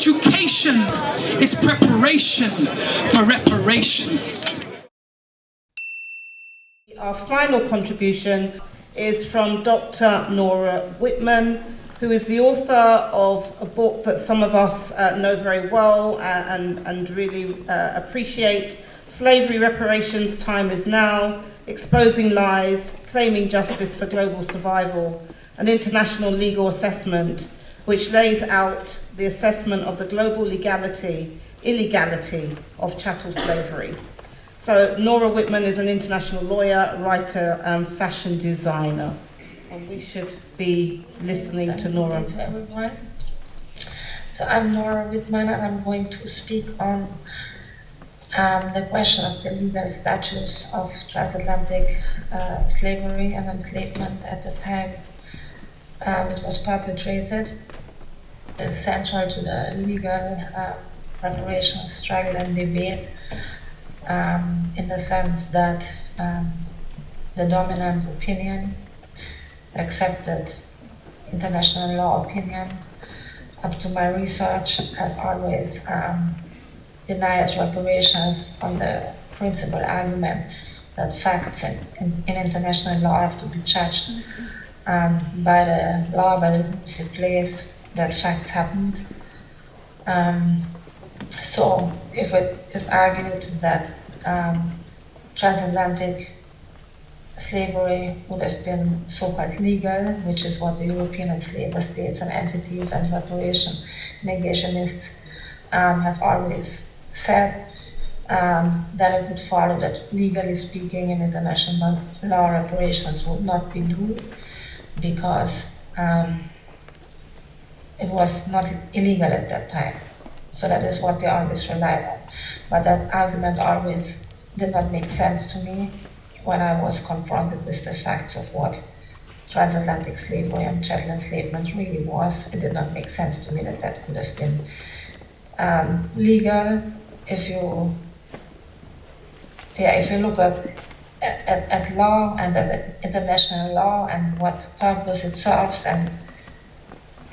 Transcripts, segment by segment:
Education is preparation for reparations. Our final contribution is from Dr. Nora Wittmann, who is the author of a book that some of us know very well and really appreciate, Slavery, Reparations, Time is Now, Exposing Lies, Claiming Justice for Global Survival, an international legal assessment which lays out the assessment of the global illegality of chattel slavery. So Nora Wittmann is an international lawyer, writer, and fashion designer. And we should be listening to Nora. To everyone. So I'm Nora Wittmann, and I'm going to speak on the question of the legal status of transatlantic slavery and enslavement at the time it was perpetrated. It's central to the legal reparations struggle and debate, in the sense that the dominant opinion, accepted international law opinion, up to my research, has always denied reparations on the principal argument that facts in international law have to be judged by the law, by the rules in place, that facts happened. So if it is argued that transatlantic slavery would have been so-called legal, which is what the European enslaver states and entities and reparation negationists have always said, then it would follow that, legally speaking, in international law, reparations would not be due because it was not illegal at that time. So that is what they always relied on. But that argument always did not make sense to me when I was confronted with the facts of what transatlantic slavery and chattel enslavement really was. It did not make sense to me that that could have been legal. If you look at law and at international law and what purpose it serves, and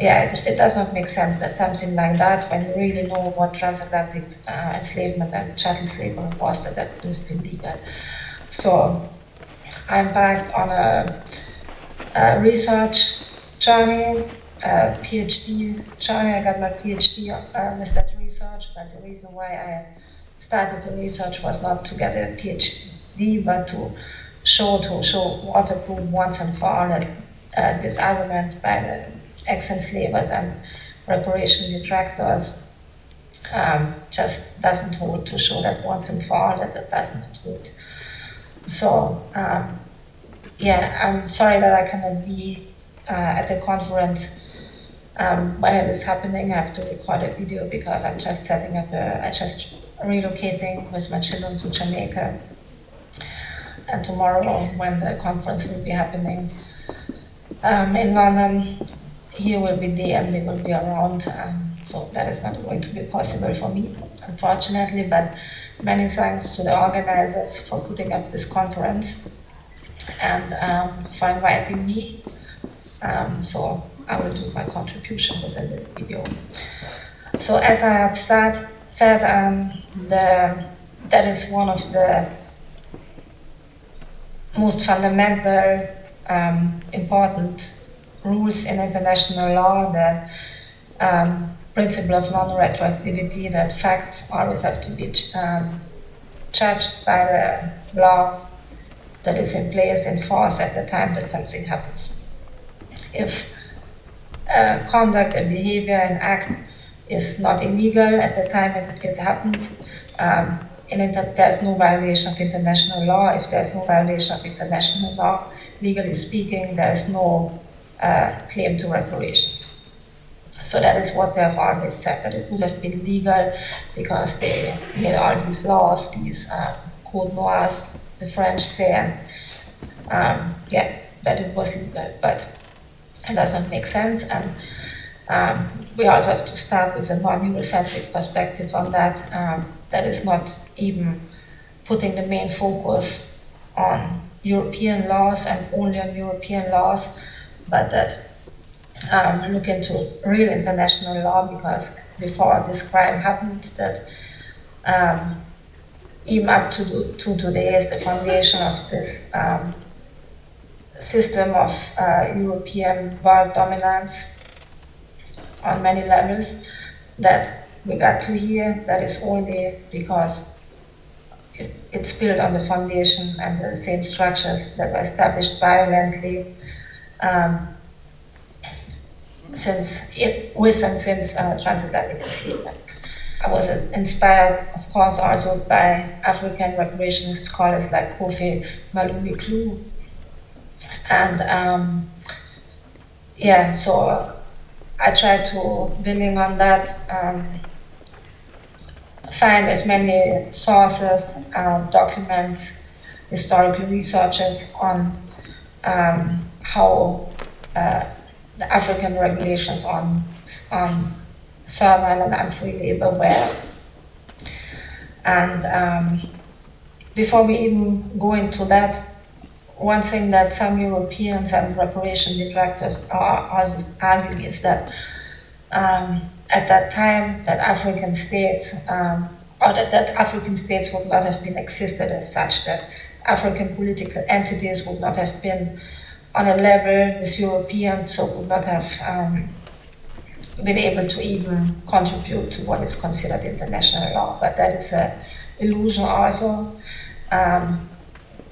it does not make sense that something like that, when you really know what transatlantic enslavement and chattel slavery was, that could have been legal. So I embarked on a research journey, a PhD journey. I got my PhD with that research, but the reason why I started the research was not to get a PhD, but to show waterproof once and for all that this argument by the ex-enslavers and reparation detractors just doesn't hold, to show that once and for all that it doesn't hold. So, I'm sorry that I cannot be at the conference when it is happening. I have to record a video because I'm just setting up just relocating with my children to Jamaica. And tomorrow, when the conference will be happening in London, here will be them, they will be around. So that is not going to be possible for me, unfortunately, but many thanks to the organizers for putting up this conference and for inviting me. So I will do my contribution with a little video. So as I have said, that is one of the most fundamental, important rules in international law, the principle of non-retroactivity, that facts always have to be judged by the law that is in place, in force at the time that something happens. If conduct, a behavior, an act is not illegal at the time it happened, there's no violation of international law. If there's no violation of international law, legally speaking, there's no claim to reparations. So that is what they have always said, that it would have been legal because they made all these laws, these code noirs, the French say, and that it was legal, but it doesn't make sense. And we also have to start with a non-Eurocentric perspective on that. That is not even putting the main focus on European laws and only on European laws, but that look into real international law, because before this crime happened, that even up to today is the foundation of this system of European world dominance on many levels that we got to here. That is only because it's built on the foundation and the same structures that were established violently since transatlantic enslavement. I was inspired, of course, also by African reparations scholars like Kofi Malumiklu. And so I tried to, building on that, find as many sources, documents, historical researches on how the African regulations on servile and unfree labor were. And before we even go into that, one thing that some Europeans and reparation detractors are also arguing is that at that time that African states, or that African states would not have been existed as such, that African political entities would not have been on a level with Europeans, so would not have been able to even contribute to what is considered international law. But that is an illusion also.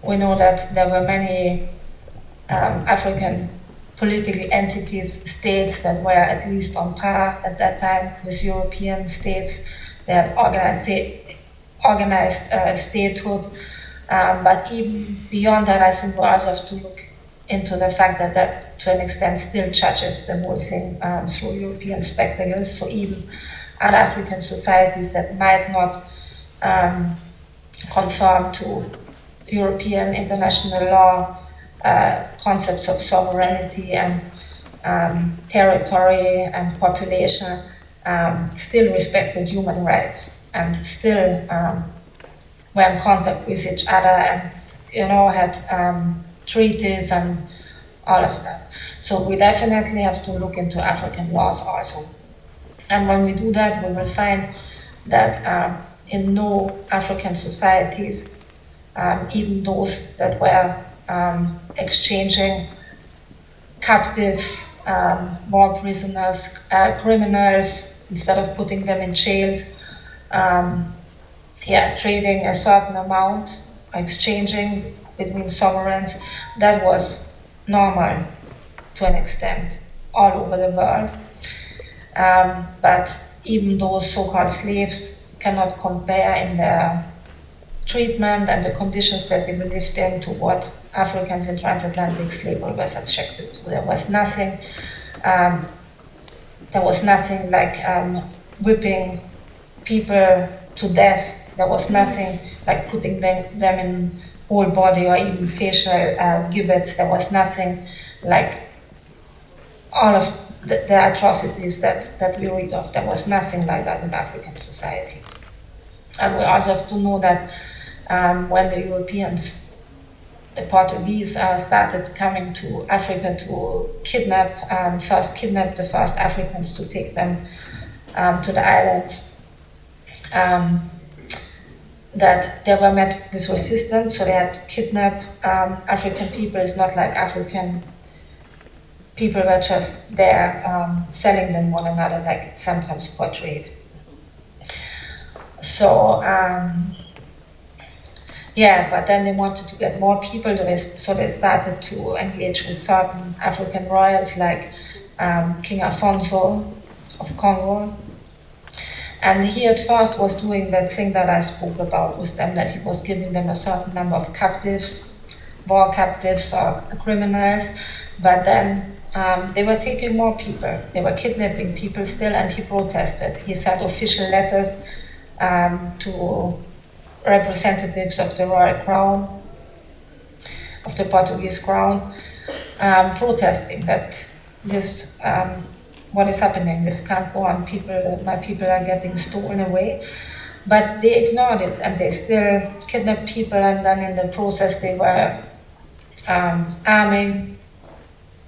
We know that there were many African political entities, states that were at least on par at that time with European states. They had organized statehood. But even beyond that, I think we also have to look into the fact that that, to an extent, still judges the whole thing through European spectacles. So even other African societies that might not conform to European international law concepts of sovereignty and territory and population still respected human rights and still were in contact with each other and had treaties and all of that. So we definitely have to look into African laws also. And when we do that, we will find that in no African societies, even those that were exchanging captives, war prisoners, criminals, instead of putting them in jails, trading a certain amount, exchanging between sovereigns, that was normal to an extent all over the world. But even those so-called slaves cannot compare in their treatment and the conditions that they lived in to what Africans in transatlantic slavery were subjected to. There was nothing like whipping people to death. There was nothing like putting them in whole body or even facial gibbets. There was nothing like all of the atrocities that we read of. There was nothing like that in African societies. And we also have to know that when the Europeans, the Portuguese, started coming to Africa to first kidnap the first Africans to take them to the islands, that they were met with resistance, so they had to kidnap African people. It's not like African people were just there selling them one another like it's sometimes portrayed. So, but then they wanted to get more people, so they started to engage with certain African royals like King Afonso of Congo. And he at first was doing that thing that I spoke about with them, that he was giving them a certain number of captives, war captives or criminals, but then they were taking more people. They were kidnapping people still, and he protested. He sent official letters to representatives of the royal crown, of the Portuguese crown, protesting that this what is happening, this can't go on, my people are getting stolen away. But they ignored it and they still kidnapped people, and then in the process they were arming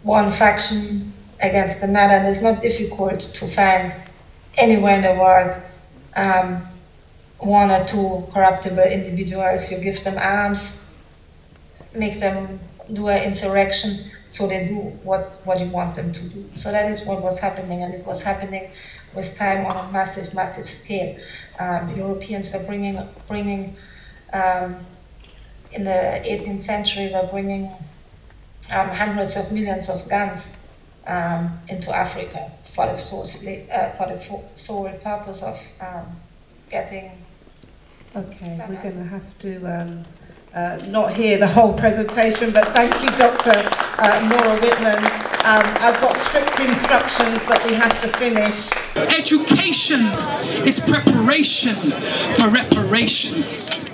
one faction against another. And it's not difficult to find anywhere in the world, one or two corruptible individuals, you give them arms, make them do an insurrection, so they do what you want them to do. So that is what was happening, and it was happening with time on a massive, massive scale. Europeans were bringing in the 18th century, were bringing hundreds of millions of guns into Africa for the sole purpose of getting. Okay, we're going to have to not hear the whole presentation, but thank you, Dr. Nora Wittmann. I've got strict instructions that we have to finish. Education is preparation for reparations.